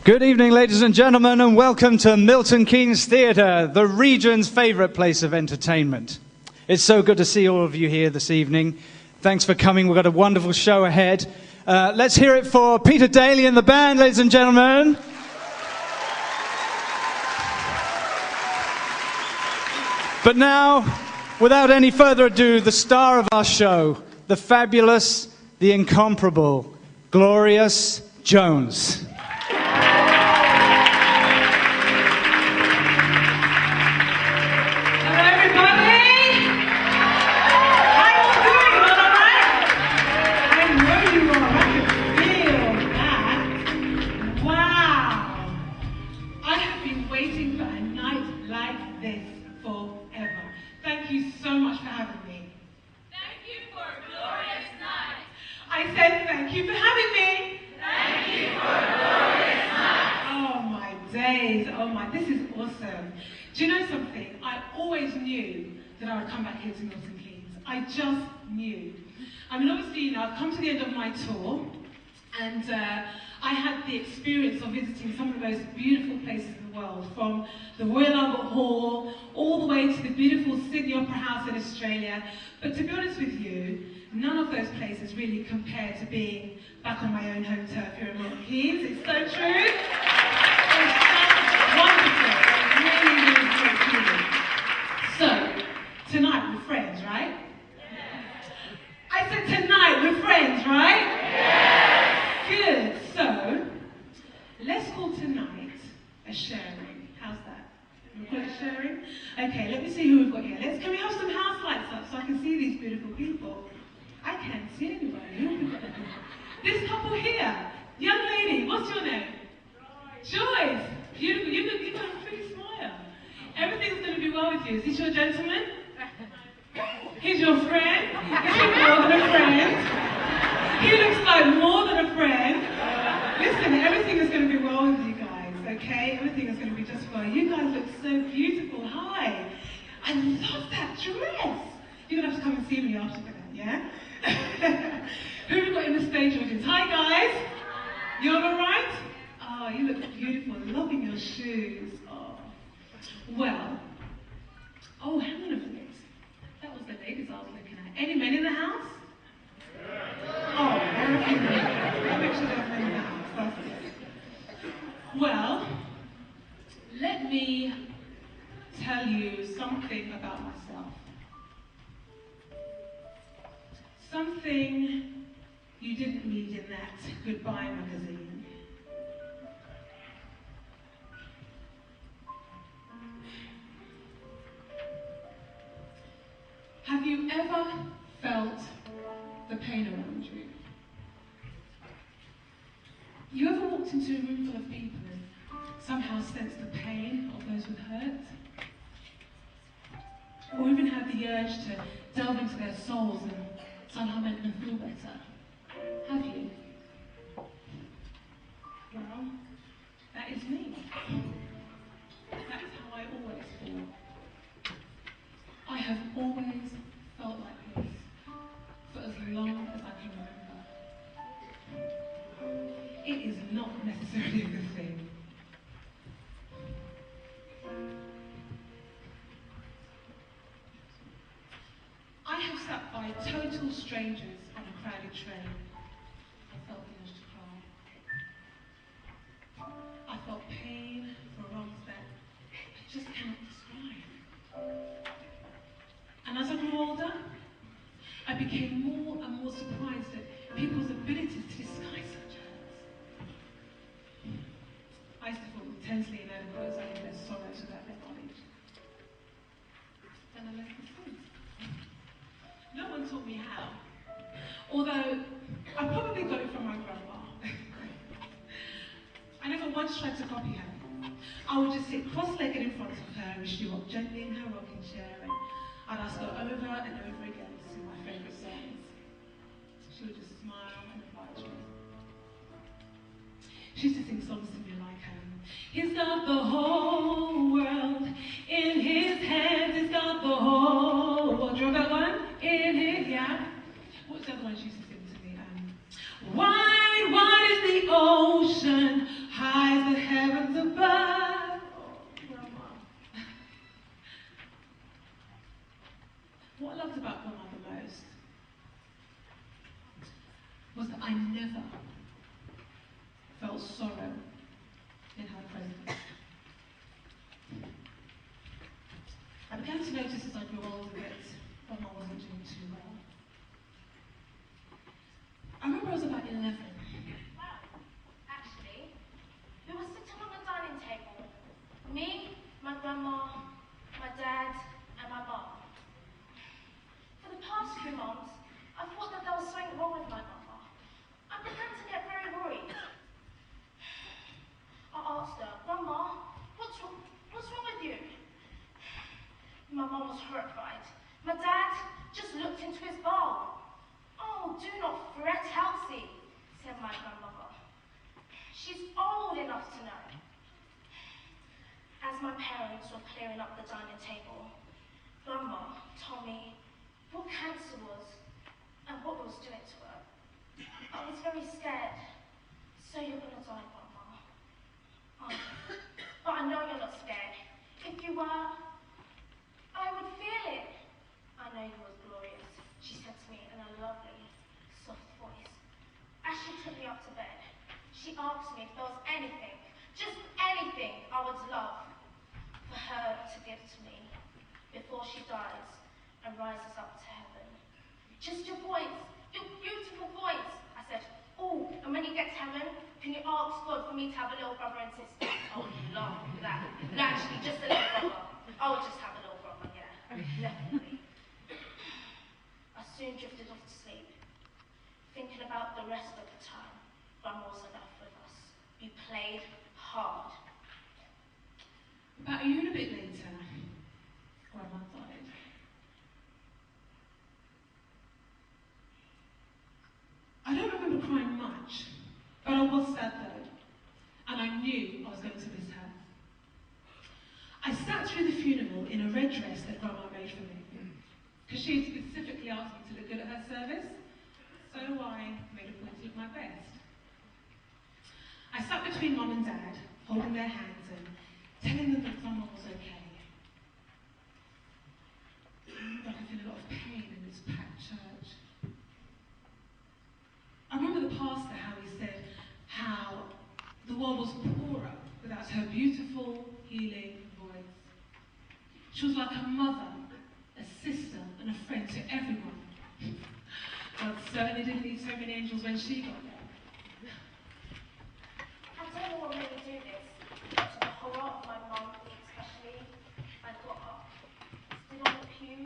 Good evening, ladies and gentlemen, and welcome to Milton Keynes Theatre, the region's favourite place of entertainment. It's so good to see all of you here this evening. Thanks for coming. We've got a wonderful show ahead. Let's hear it for Peter Daly and the band, ladies and gentlemen. But now, without any further ado, the star of our show, the fabulous, the incomparable, Glorious Jones. Do you know something? I always knew that I would come back here to Milton Keynes. I just knew. I mean, obviously, you know, I've come to the end of my tour, and I had the experience of visiting some of the most beautiful places in the world, from the Royal Albert Hall, all the way to the beautiful Sydney Opera House in Australia. But to be honest with you, none of those places really compare to being back on my own home turf here in Milton Keynes. It's so true. It's just wonderful. Really, really great feeling. So, tonight we're friends, right? Yes. I said tonight we're friends, right? Yes. Good. So, let's call tonight a sharing. How's that? We'll call it sharing? Okay, let me see who we've got here. Can we have some house lights up so I can see these beautiful people? I can't see anybody. This couple here. Young lady, what's your name? Joyce. Beautiful. You've got a pretty smile. Everything's going to be well with you. Is this your gentleman? He's your friend? Is he more than a friend? He looks like more than a friend. Listen, everything is going to be well with you guys, okay? Everything is going to be just well. You guys look so beautiful. Hi. I love that dress. You're going to have to come and see me after that, yeah? Who have we got in the stage audience? Hi, guys. You all right? Oh, you look beautiful. Loving your shoes. Oh. Well. Oh, hang on a minute. That was the ladies I was looking at. Any men in the house? Oh, there are a few men. I'll make sure there are men in the house. That's it. Well, let me tell you something about myself. Something you didn't read in that Goodbye magazine. Have you ever felt the pain around you? You ever walked into a room full of people and somehow sensed the pain of those with hurt? Or even had the urge to delve into their souls and somehow make them feel better? Have you? Well, that is me. That is how I always feel. I have always felt like this for as long as I can remember. It is not necessarily a good thing. I have sat by total strangers on a crowded train. I felt the urge to cry. I felt pain for wrongs that I just cannot describe. And as I grew older, I became more and more surprised at people's abilities to disguise such hurts. I used to feel intensely inadequate as I knew their sorrows without their knowledge. Then I left the truth. No one taught me how. Although, I probably got it from my grandma. I never once tried to copy her. I would just sit cross-legged in front of her and she rocked gently in her rocking chair, and I'd ask her over and over again to sing my favourite songs. She would just smile and oblige me. She used to sing songs to me like, he's got the whole world in his hands, he's got the whole world. Do you remember that one? In his, yeah? What's the other one she used to sing to me? Wide, wide is the ocean, high is the never felt sorrow in her presence. I began to notice as I grew older that Grandma wasn't doing too well. I remember I was about 11. Well, actually, we were sitting on the dining table. Me, my grandma, my dad, and my mum. For the past few months, I thought that there was something wrong with my mother. I began to get very worried. I asked her, Grandma, what's wrong with you? My mum was horrified. My dad just looked into his bowl. Oh, do not fret, Elsie, said my grandmother. She's old enough to know. As my parents were clearing up the dining table, Grandma told me what cancer was and what it was doing to her. I was very scared. So you're going to die, Grandma? Oh, but I know you're not scared. If you were, I would feel it. I know you was glorious, she said to me in a lovely, soft voice. As she took me up to bed, she asked me if there was anything, just anything I would love for her to give to me before she dies and rises up to heaven. Just your voice, your beautiful voice. I said, oh, and when you get to heaven, can you ask God for me to have a little brother and sister? Oh, you laugh at that. No, actually, just a little brother. I would just have a little brother, yeah, definitely. I soon drifted off to sleep, thinking about the rest of the time Grandma wasn't left with us. We played hard. About a year and a bit later, Grandma died. I don't remember crying much, but I was sad though, and I knew I was going to miss her. I sat through the funeral in a red dress that Grandma made for me, because she had specifically asked me to look good at her service, so I made a point to look my best. I sat between Mum and Dad, holding their hands and telling them that Grandma was okay. I remember I could feel a lot of pain in this packed church. I remember the pastor, how he said how the world was poorer without her beautiful, healing voice. She was like a mother, a sister, and a friend to everyone. God certainly didn't need so many angels when she got there. I don't know what made me do this. To the horror of my mum, especially, I got up, stood on the pew,